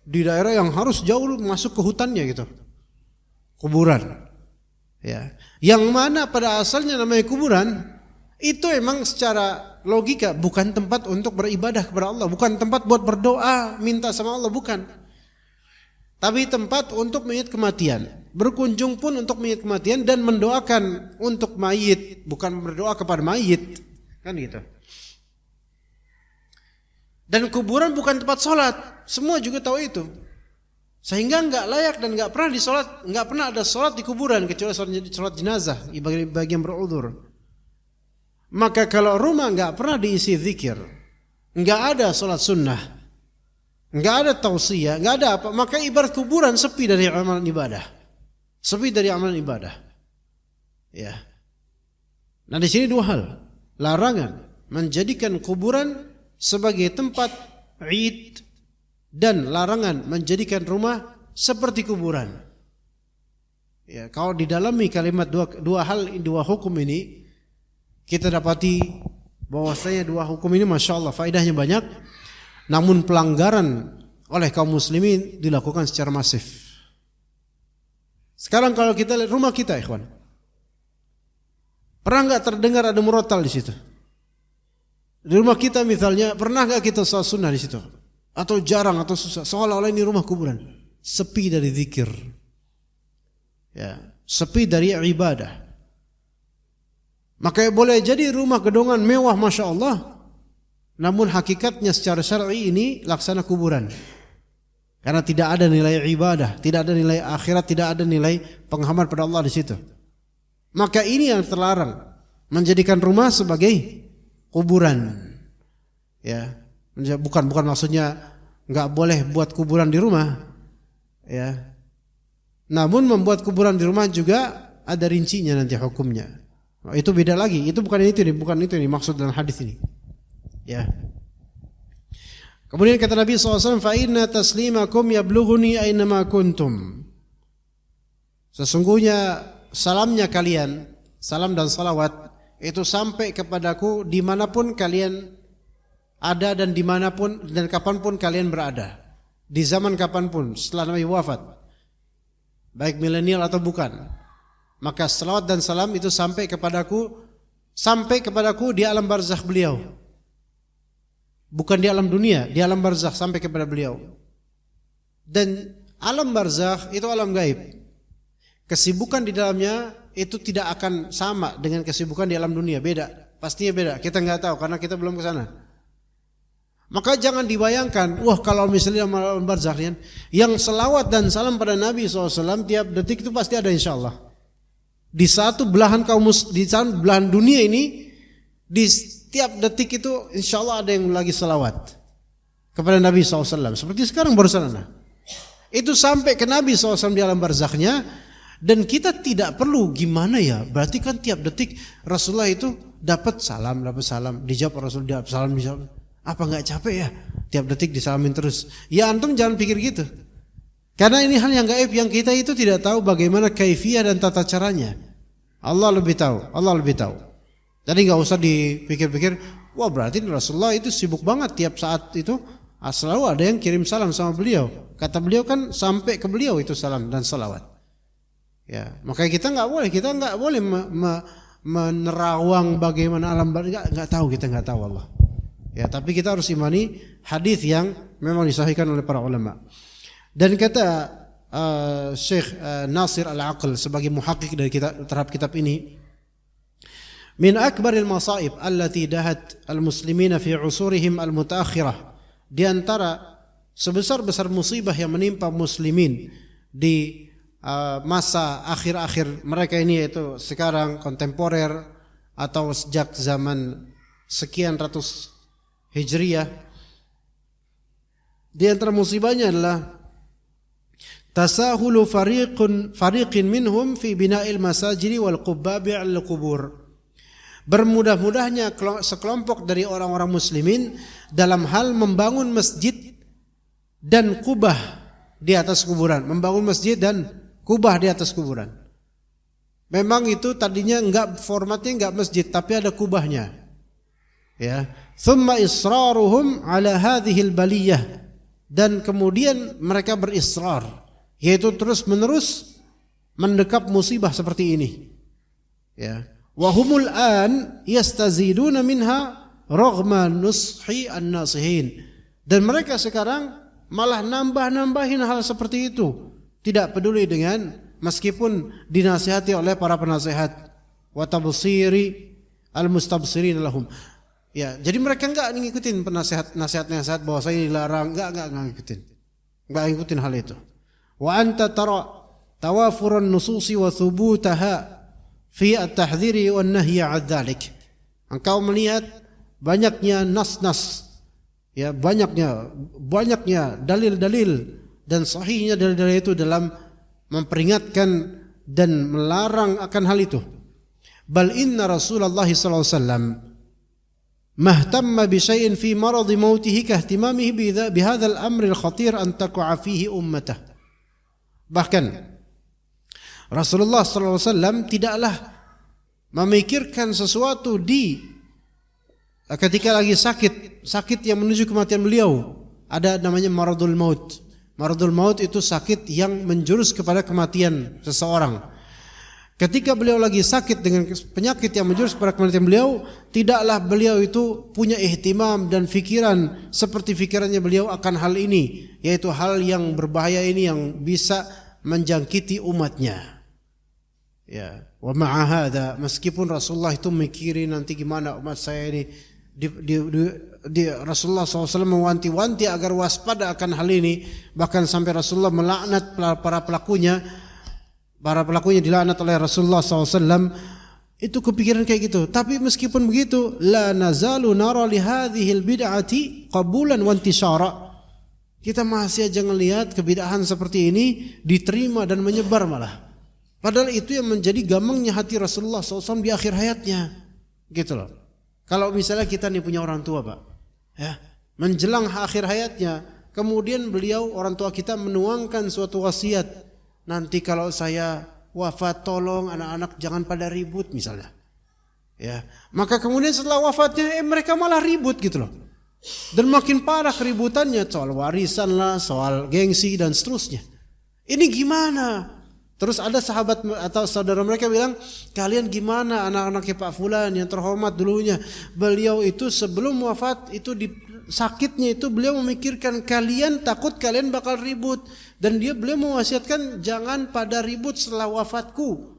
di daerah yang harus jauh masuk ke hutannya gitu. Kuburan. Ya. Yang mana pada asalnya namanya kuburan itu emang secara logika bukan tempat untuk beribadah kepada Allah, bukan tempat buat berdoa, minta sama Allah, bukan. Tapi tempat untuk mengingat kematian. Berkunjung pun untuk mengingat kematian dan mendoakan untuk mayit, bukan berdoa kepada mayit. Kan gitu. Dan kuburan bukan tempat sholat. Semua juga tahu itu. Sehingga enggak layak dan enggak pernah disolat, enggak pernah ada sholat di kuburan kecuali sholat jenazah bagi yang berudzur. Maka kalau rumah enggak pernah diisi zikir, enggak ada sholat sunnah, enggak ada tausiyah, enggak ada apa, maka ibarat kuburan sepi dari amalan ibadah. Sepi dari amalan ibadah. Ya. Nah di sini dua hal. Larangan menjadikan kuburan sebagai tempat id dan larangan menjadikan rumah seperti kuburan. Ya, kalau didalami kalimat dua hukum ini, kita dapati bahwasanya dua hukum ini masya Allah faedahnya banyak, namun pelanggaran oleh kaum muslimin dilakukan secara masif. Sekarang kalau kita lihat rumah kita, ikhwan, pernah nggak terdengar ada murotal di situ? Di rumah kita misalnya, pernah nggak kita sholat sunnah di situ? Atau jarang atau susah? Seolah-olah ini rumah kuburan, sepi dari zikir, ya, sepi dari ibadah. Maka boleh jadi rumah gedongan mewah masya Allah, namun hakikatnya secara syar'i ini laksana kuburan. Karena tidak ada nilai ibadah, tidak ada nilai akhirat, tidak ada nilai penghaman pada Allah di situ. Maka ini yang terlarang, menjadikan rumah sebagai kuburan. Ya, bukan maksudnya enggak boleh buat kuburan di rumah. Ya. Namun membuat kuburan di rumah juga ada rincinya nanti hukumnya. Itu beda lagi. Itu bukan itu nih maksud dalam hadis ini. Ya. Kemudian kata Nabi SAW, fa inna taslimakum yablughuni aynama kuntum. Sesungguhnya salamnya kalian, salam dan salawat itu sampai kepadaku dimanapun kalian ada dan dimanapun dan kapanpun kalian berada, di zaman kapanpun setelah Nabi wafat, baik milenial atau bukan. Maka salawat dan salam itu sampai kepadaku di alam barzakh beliau. Bukan di alam dunia, di alam barzakh sampai kepada beliau. Dan alam barzakh itu alam gaib. Kesibukan di dalamnya itu tidak akan sama dengan kesibukan di alam dunia, beda. Pastinya beda. Kita nggak tahu karena kita belum ke sana. Maka jangan dibayangkan, wah kalau misalnya alam barzakh yang selawat dan salam pada Nabi SAW tiap detik itu pasti ada insya Allah. Di satu belahan belahan dunia ini, di setiap detik itu insya Allah ada yang lagi salawat kepada Nabi SAW. Seperti sekarang barusan itu sampai ke Nabi SAW di alam barzakhnya. Dan kita tidak perlu gimana ya, berarti kan tiap detik Rasulullah itu dapat salam, dijawab Rasul, dapat salam, dijawab. Apa nggak capek ya tiap detik disalamin terus? Ya antum jangan pikir gitu. Karena ini hal yang gaib yang kita itu tidak tahu bagaimana kaifiyah dan tata caranya. Allah lebih tahu. Jadi nggak usah dipikir-pikir, wah berarti Rasulullah itu sibuk banget tiap saat itu selalu ada yang kirim salam sama beliau. Kata beliau kan sampai ke beliau itu salam dan salawat. Ya, makanya kita nggak boleh menerawang bagaimana alam barzakh, nggak tahu Allah. Ya, tapi kita harus imani hadis yang memang disahihkan oleh para ulama. Dan kata Syekh Nasir Al-Aql sebagai muhaqqiq dari terhadap kitab ini, min akbaril masaib allati dahat al-muslimina fi usurihim al-mutaakhirah, di antara sebesar-besar musibah yang menimpa muslimin di masa akhir-akhir mereka ini, yaitu sekarang kontemporer atau sejak zaman sekian ratus Hijriyah, di antara musibahnya adalah tasahulu fariqin minhum fi bina'il masajidi wal qubbabi al qubur. Bermudah-mudahnya sekelompok dari orang-orang muslimin dalam hal membangun masjid dan kubah di atas kuburan, membangun masjid dan kubah di atas kuburan. Memang itu tadinya formatnya enggak masjid tapi ada kubahnya. Ya, thumma israruhum ala hadhil baliyah, dan kemudian mereka berisrar, yaitu terus-menerus mendekap musibah seperti ini. Ya, wa humul an yastaziduna minha raghma nushi an-nasihin, dan mereka sekarang malah nambah-nambahin hal seperti itu, tidak peduli dengan meskipun dinasihati oleh para penasihat, wa tabsiri al-mustabsirin lahum. Ya, jadi mereka enggak ngikutin nasihat-nasihat bahwa saya dilarang, enggak ngikutin. Enggak ngikutin hal itu. Wa anta tara tawafurun nususi wa thubutaha fi at-tahdhiri wan nahyi 'an dzalik. Engkau melihat banyaknya nas-nas, ya, banyaknya dalil-dalil dan sahihnya dalil-dalil itu dalam memperingatkan dan melarang akan hal itu. Bal inna Rasulullah sallallahu alaihi wasallam mahtamma bi syai'in fi marad mautihi kahtimamihi bi hadzal amr al-khatir an taqa'a fihi ummah. Bahkan Rasulullah sallallahu alaihi wasallam tidaklah memikirkan sesuatu ketika lagi sakit yang menuju kematian beliau. Ada namanya maradul maut. Maradul maut itu sakit yang menjurus kepada kematian seseorang. Ketika beliau lagi sakit dengan penyakit yang menjurus kepada kematian beliau, tidaklah beliau itu punya ihtimam dan fikiran seperti fikirannya beliau akan hal ini, yaitu hal yang berbahaya ini yang bisa menjangkiti umatnya. Ya, wa ma'a hadza, meskipun Rasulullah itu mikirin nanti gimana umat saya ini Rasulullah SAW mewanti-wanti agar waspada akan hal ini, bahkan sampai Rasulullah melaknat para pelakunya dilaknat oleh Rasulullah SAW. Itu kepikiran kayak gitu. Tapi meskipun begitu, la nazalu nara li hadhil bid'ati qabulan wa intisara. Kita masih aja ngelihat kebid'ahan seperti ini diterima dan menyebar malah. Padahal itu yang menjadi gamangnya hati Rasulullah SAW di akhir hayatnya. Gitu loh. Kalau misalnya kita nih punya orang tua, Pak, ya, menjelang akhir hayatnya, kemudian orang tua kita menuangkan suatu wasiat, nanti kalau saya wafat tolong anak-anak jangan pada ribut misalnya. Ya, maka kemudian setelah wafatnya mereka malah ribut gitu loh. Dan makin parah keributannya soal warisan lah, soal gengsi dan seterusnya. Ini gimana? Terus ada sahabat atau saudara mereka bilang, kalian gimana anak-anaknya Pak Fulan yang terhormat dulunya. Beliau itu sebelum wafat itu sakitnya itu beliau memikirkan kalian, takut kalian bakal ribut. Dan beliau mewasiatkan jangan pada ribut setelah wafatku.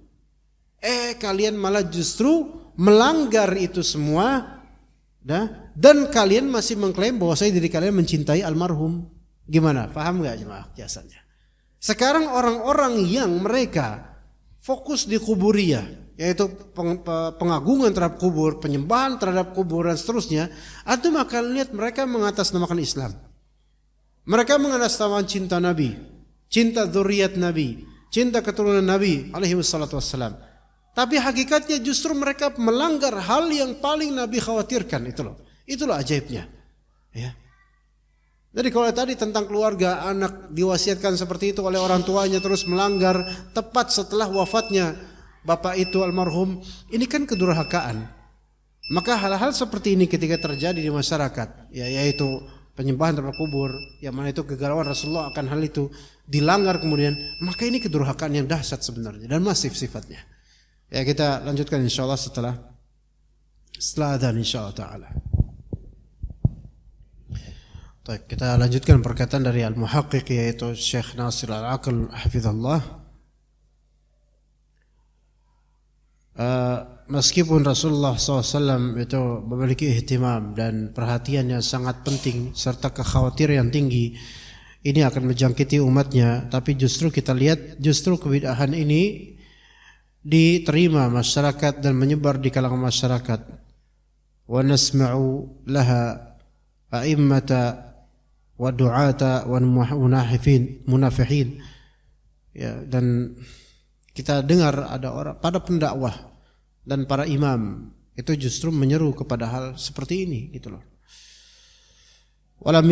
Kalian malah justru melanggar itu semua. Dan kalian masih mengklaim bahwa diri kalian mencintai almarhum. Gimana? Paham gak jemaah jasanya? Sekarang orang-orang yang mereka fokus di kuburiyah, yaitu pengagungan terhadap kubur, penyembahan terhadap kubur dan seterusnya, antum akan lihat mereka mengatasnamakan Islam. Mereka mengatasnamakan cinta Nabi, cinta dzurriyyat Nabi, cinta keturunan Nabi alaihi wassalatu wassalam. Tapi hakikatnya justru mereka melanggar hal yang paling Nabi khawatirkan. Itulah ajaibnya. Ya. Jadi kalau tadi tentang keluarga, anak diwasiatkan seperti itu oleh orang tuanya terus melanggar tepat setelah wafatnya bapak itu almarhum, ini kan kedurhakaan. Maka hal-hal seperti ini ketika terjadi di masyarakat, yaitu penyembahan terhadap kubur, yang mana itu kegalauan Rasulullah akan hal itu dilanggar kemudian, maka ini kedurhakaan yang dahsyat sebenarnya dan masif sifatnya. Ya, kita lanjutkan insyaallah setelah adzan insyaallah taala. Baik, kita lanjutkan perkataan dari Al-Muhaqqiq yaitu Syekh Nasir Al-Aql hafizallah. Meskipun Rasulullah SAW itu memiliki ihtimam dan perhatian yang sangat penting serta kekhawatiran yang tinggi ini akan menjangkiti umatnya, tapi justru kita lihat justru kebid'ahan ini diterima masyarakat dan menyebar di kalangan masyarakat. Wa nasma'u laha a'immata wa du'ata wa munafihin. Ya, dan kita dengar ada orang pada pendakwah dan para imam itu justru menyeru kepada hal seperti ini gitu loh. Walam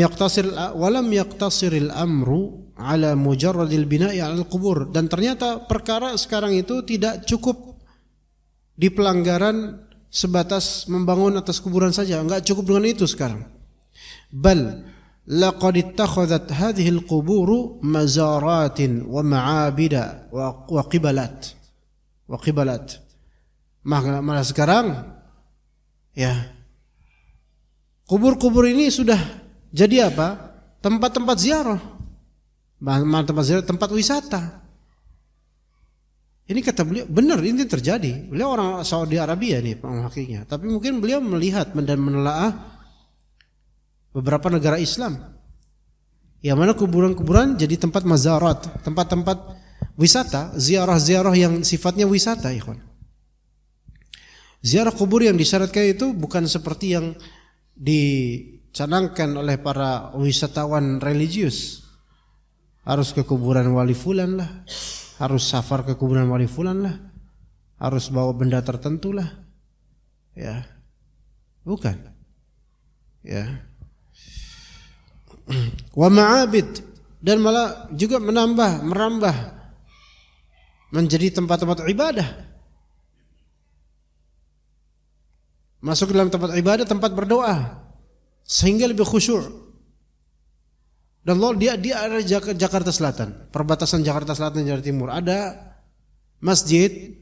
yaqtasiril amru ala mujarradil bina'i 'alal qubur, dan ternyata perkara sekarang itu tidak cukup di pelanggaran sebatas membangun atas kuburan saja, enggak cukup dengan itu sekarang. Bal laqad ittakhadhat hadhihi al-qubur mazaratin wa ma'abida wa qibalat. Malah sekarang ya kubur-kubur ini sudah jadi apa? Tempat-tempat ziarah. Tempat wisata. Ini kata beliau, benar ini terjadi. Beliau orang Saudi Arabia nih hakikatnya. Tapi mungkin beliau melihat dan menelaah beberapa negara Islam yang mana kuburan-kuburan jadi tempat mazarat, tempat-tempat wisata, ziarah-ziarah yang sifatnya wisata, ikhwan. Ziarah kubur yang disyaratkan itu bukan seperti yang dicanangkan oleh para wisatawan religius. Harus ke kuburan wali fulan lah, harus safar ke kuburan wali fulan lah, harus bawa benda tertentu lah. Ya. Bukan. Ya. Wa ma'abid, dan malah juga merambah menjadi tempat-tempat ibadah. Masuk dalam tempat ibadah, tempat berdoa sehingga lebih khusyuk. Dan dia ada Jakarta Selatan, perbatasan Jakarta Selatan dan Jakarta Timur, ada masjid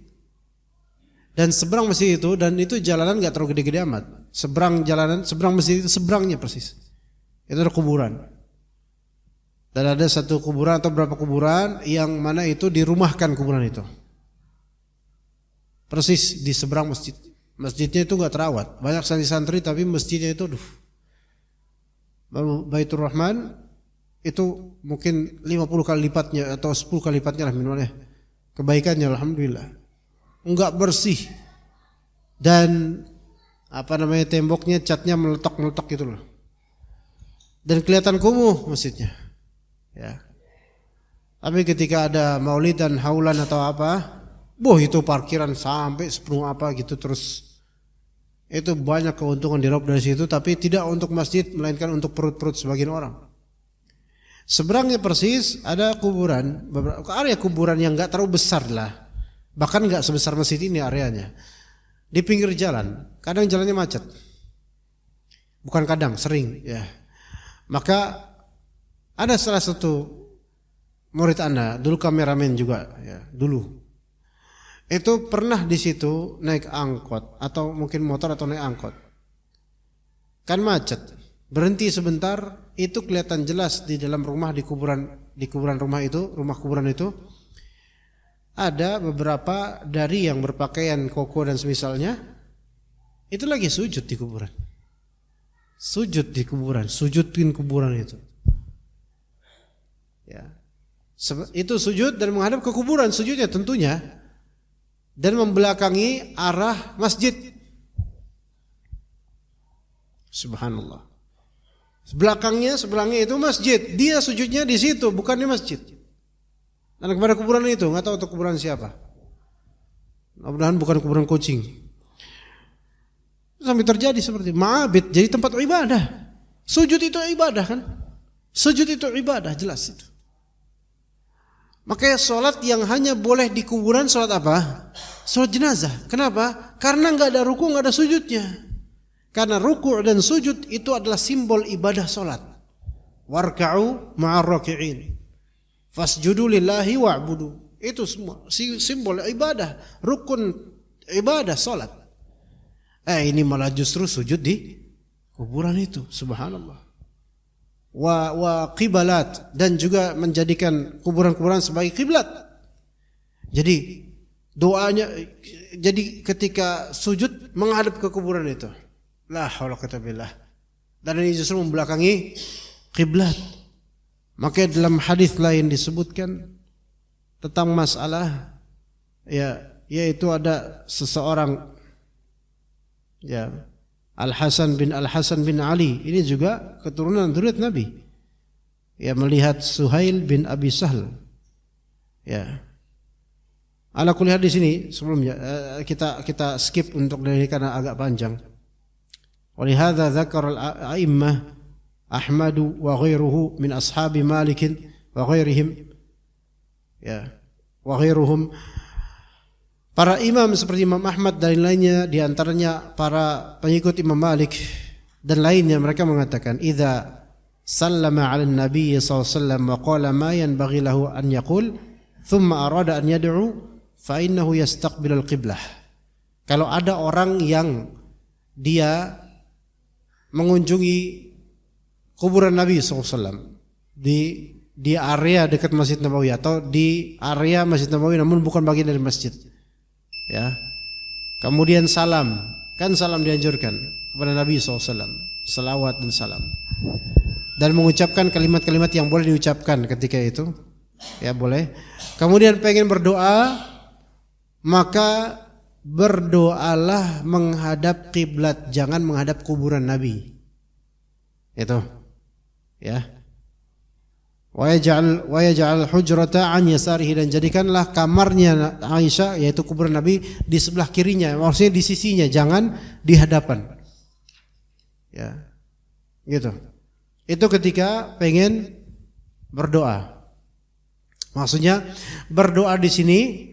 dan seberang masjid itu, dan itu jalanan enggak terlalu gede-gede amat. Seberang masjid itu seberangnya persis itu ada kuburan. Dan ada satu kuburan atau beberapa kuburan yang mana itu dirumahkan kuburan itu. Persis di seberang masjid. Masjidnya itu nggak terawat. Banyak santri-santri tapi masjidnya itu Baitur Rahman itu mungkin 50 kali lipatnya atau 10 kali lipatnya lah minimalnya. Kebaikannya alhamdulillah. Enggak bersih. Dan temboknya catnya meletok-meletok gitu loh. Dan kelihatan kumuh masjidnya. Ya. Tapi ketika ada maulid dan haulan atau apa, itu parkiran sampai sepenuh apa gitu terus. Itu banyak keuntungan diraup dari situ, tapi tidak untuk masjid melainkan untuk perut-perut sebagian orang. Seberangnya persis ada kuburan, beberapa area kuburan yang enggak terlalu besar lah. Bahkan enggak sebesar masjid ini areanya. Di pinggir jalan, kadang jalannya macet. Bukan kadang, sering ya. Maka ada salah satu murid Anda, dulu kameramen juga ya, dulu. Itu pernah di situ naik angkot atau mungkin motor atau naik angkot. Kan macet. Berhenti sebentar, itu kelihatan jelas di dalam rumah di kuburan rumah itu, rumah kuburan itu ada beberapa dari yang berpakaian koko dan semisalnya itu lagi sujud di kuburan. Sujud di kuburan, sujudin kuburan itu. Ya. Itu sujud dan menghadap ke kuburan sujudnya tentunya dan membelakangi arah masjid. Subhanallah. Sebelahnya itu masjid. Dia sujudnya di situ, bukan di masjid. Dan kepada kuburan itu, nggak tahu itu kuburan siapa. Mudah-mudahan bukan kuburan kucing. Sampai terjadi seperti ma'abid, jadi tempat ibadah. Sujud itu ibadah kan? Sujud itu ibadah, jelas itu. Makanya sholat yang hanya boleh di kuburan sholat apa? Sholat jenazah. Kenapa? Karena nggak ada ruku, nggak ada sujudnya. Karena ruku dan sujud itu adalah simbol ibadah sholat. Warka'u ma'ar raki'in. Fasjudu lillahi wa'budu. Itu semua simbol ibadah, rukun ibadah sholat. Ini malah justru sujud di kuburan itu. Subhanallah. Wa qiblat, dan juga menjadikan kuburan-kuburan sebagai kiblat. Jadi doanya, jadi ketika sujud menghadap ke kuburan itu. La haula wala quwwata billah. Dan ini justru membelakangi kiblat. Maka dalam hadis lain disebutkan tentang masalah yaitu ada seseorang Al-Hasan bin Ali, ini juga keturunan zuriat Nabi. Melihat Suhail bin Abi Sahl. Ala kulli hal di sini sebelumnya kita skip untuk dari karena agak panjang. Walihadza dzakara al-a'immah Ahmad wa ghairuhu min ashabi Malik wa ghairihim wa ghairuhum. Para imam seperti Imam Ahmad dan lainnya, di antaranya para pengikut Imam Malik dan lainnya, mereka mengatakan idza sallama 'ala an-nabiy sallallahu alaihi wasallam wa qala ma yanbaghi lahu an yaqul thumma arada an yad'u fa innahu yastaqbilul qiblah. Kalau ada orang yang dia mengunjungi kuburan Nabi sallallahu alaihi wasallam di area dekat Masjid Nabawi atau di area Masjid Nabawi namun bukan bagian dari masjid. Kemudian salam dianjurkan kepada Nabi SAW, salawat dan salam, dan mengucapkan kalimat-kalimat yang boleh diucapkan ketika itu, boleh. Kemudian pengen berdoa, maka berdoalah menghadap kiblat, jangan menghadap kuburan Nabi. Itu, Wa yaj'al hujrata an yasarihi, dan jadikanlah kamarnya Aisyah yaitu kuburan Nabi di sebelah kirinya, maksudnya di sisinya, jangan di hadapan. Gitu. Itu ketika pengen berdoa. Maksudnya berdoa sini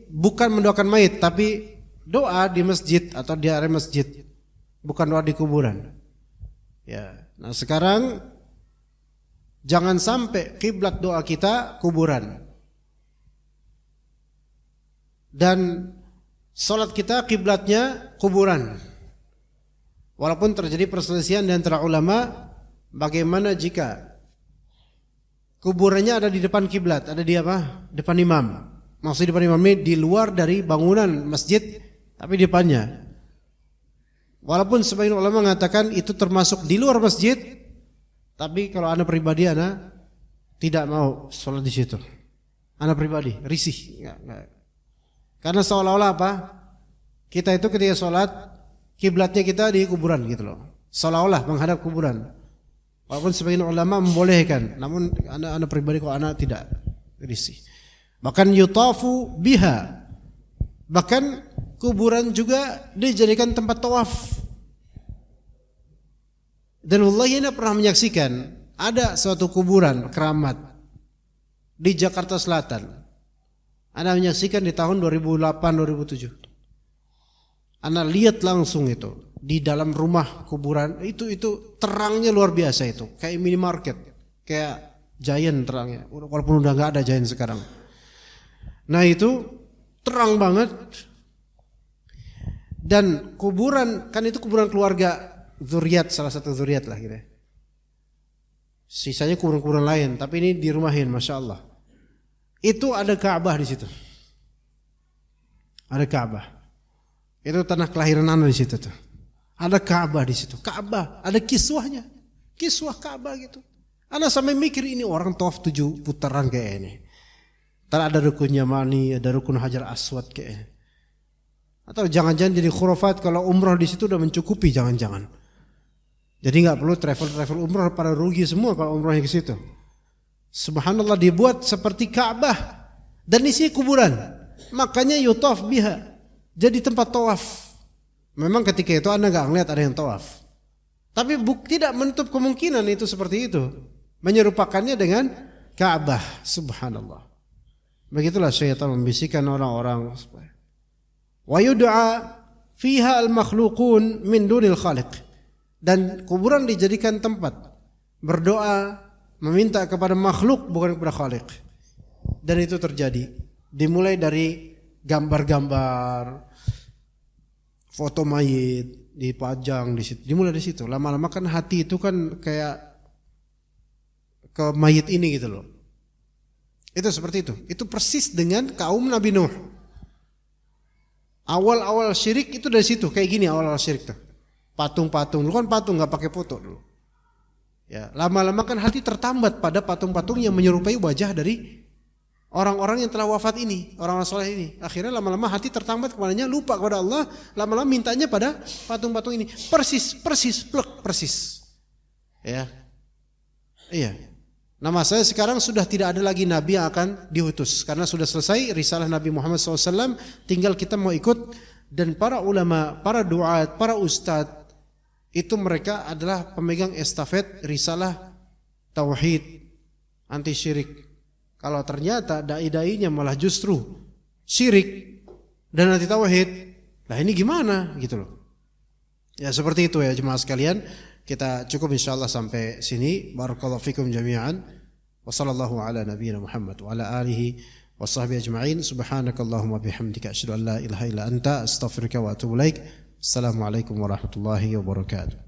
bukan mendoakan mayit, tapi doa di masjid atau di area masjid, bukan doa di kuburan. Nah sekarang jangan sampai kiblat doa kita kuburan. Dan salat kita kiblatnya kuburan. Walaupun terjadi perselisihan di antara ulama bagaimana jika kuburannya ada di depan kiblat, ada di depan imam. Maksud depan imam ini di luar dari bangunan masjid tapi di depannya. Walaupun sebagian ulama mengatakan itu termasuk di luar masjid, tapi kalau ana pribadi ana tidak mau sholat di situ. Ana pribadi risih, enggak. Karena seolah-olah apa? Kita itu ketika sholat kiblatnya kita di kuburan gitu loh. Seolah-olah menghadap kuburan. Walaupun sebagian ulama membolehkan, namun ana pribadi kok ana tidak risih. Bahkan yutafu biha. Bahkan kuburan juga dijadikan tempat tawaf. Dan wallahi ana pernah menyaksikan ada suatu kuburan keramat di Jakarta Selatan. Ana menyaksikan di tahun 2008-2007. Ana lihat langsung itu di dalam rumah kuburan itu terangnya luar biasa itu, kayak minimarket, kayak Giant terangnya. Walaupun udah nggak ada Giant sekarang. Nah itu terang banget. Dan kuburan kan itu kuburan keluarga zuriat, salah satu zuriat lah gitu. Sisanya kuburan-kuburan lain, tapi ini dirumahin, masya Allah. Itu ada Ka'bah di situ. Ada Ka'bah. Itu tanah kelahiran anak di situ tuh. Ada Ka'bah di situ. Ka'bah, ada kiswahnya. Kiswah Ka'bah gitu. Anak sampai mikir ini orang tawaf 7 putaran kayak ini. Ntar ada rukun Yamani, ada rukun Hajar Aswad kayak ini. Atau jangan-jangan jadi khurafat kalau umrah di situ udah mencukupi, jangan-jangan. Jadi nggak perlu travel umrah, pada rugi semua kalau umrahnya ke situ. Subhanallah, dibuat seperti Ka'bah dan isi kuburan. Makanya yutaf biha. Jadi tempat tawaf. Memang ketika itu Anda nggak ngeliat ada yang tawaf. Tapi tidak menutup kemungkinan itu seperti itu. Menyerupakannya dengan Ka'bah. Subhanallah. Begitulah syaitan membisikkan orang-orang. Wa yud'a fiha al-makhluqun min dunil khaliq. Dan kuburan dijadikan tempat berdoa, meminta kepada makhluk bukan kepada khaliq. Dan itu terjadi. Dimulai dari gambar-gambar, foto mayit dipajang di situ. Dimulai di situ. Lama-lama kan hati itu kan kayak ke mayit ini gitu loh. Itu seperti itu. Itu persis dengan kaum Nabi Nuh. Awal-awal syirik itu dari situ. Kayak gini awal-awal syirik tuh. Patung-patung. Dulu kan patung gak pakai foto dulu. Ya, lama-lama kan hati tertambat pada patung-patung yang menyerupai wajah dari orang-orang yang telah wafat ini, orang-orang soleh ini. Akhirnya lama-lama hati tertambat kepadanya, lupa kepada Allah, lama-lama mintanya pada patung-patung ini. Persis. Ya. Iya. Nama saya sekarang sudah tidak ada lagi nabi yang akan diutus karena sudah selesai risalah Nabi Muhammad SAW. Tinggal kita mau ikut, dan para ulama, para duat, para ustadz itu mereka adalah pemegang estafet risalah tauhid anti syirik. Kalau ternyata dai-dainya malah justru syirik dan anti tauhid, lah ini gimana gitu loh. Ya seperti itu ya jemaah sekalian. Kita cukup insyaallah sampai sini. Barakallahu fikum jami'an. Wa sallallahu ala nabiyyina Muhammad wa ala alihi wa sahbihi ajma'in. Subhanakallahumma bihamdika asyhadu an la ilaha illa anta astaghfiruka wa atubu ilaik. Assalamualaikum warahmatullahi wabarakatuh.